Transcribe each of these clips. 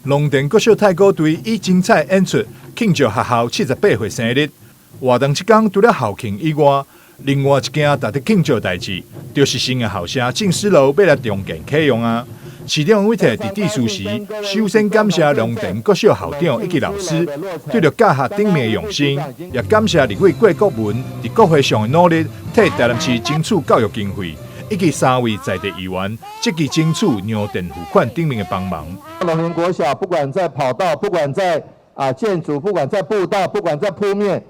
龙田国小太鼓队以精彩演出庆祝学校78岁生日。活动这天除了校庆以外，另外一件值得庆祝的代志，就是新的校舍进士路要来重建启用啊！市长委特伫致辞时，首先感谢龙田国小校长以及老师对着教学顶面的用心，也感谢立委郭国文伫国会上的努力，替台南市争取教育经费，以及3位在地议员积极争取牛电付款顶面的帮忙。龙田国小不管在跑道，不管在建筑，不管在步道，不管在铺面，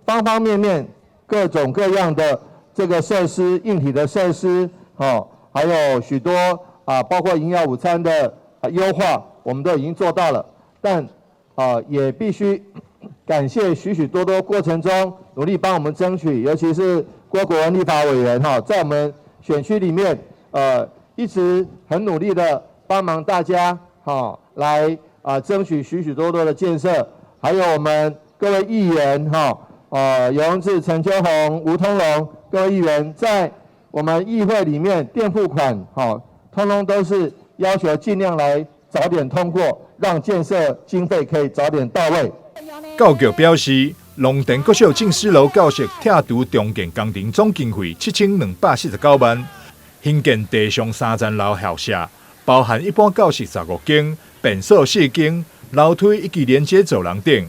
方方面面各种各样的这个设施，硬体的设施，还有许多包括营养午餐的优化，我们都已经做到了。但也必须感谢许许多多过程中努力帮我们争取，尤其是郭国文立法委员在我们选区里面一直很努力的帮忙大家来争取许许多多的建设，还有我们各位议员尤荣志、陈秋红、吴通龙各位议员在我们议会里面垫付款通通都是要求尽量来早点通过，让建设经费可以早点到位。教局表示，龙田国小进士路教室拆除重建工程总经费7249万，兴建地上3层楼校舍，包含一般教室15间、便所4间、楼梯以及连接走廊等，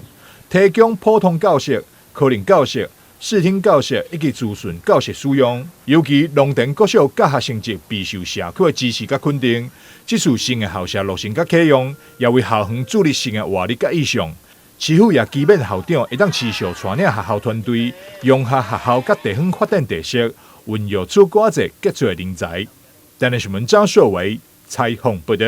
提供普通教室、科林教室、视听教室以及资讯教室使用。尤其龙田国小教学成绩备受社区的支持甲肯定，这次新的校舍落成甲启用，也为校方助力新的活力甲意向。市府也期盼校长会当持续带领学校团队，融合学校甲地方发展特色，运用出国际杰出的人才。台南新闻张硕维采访报道。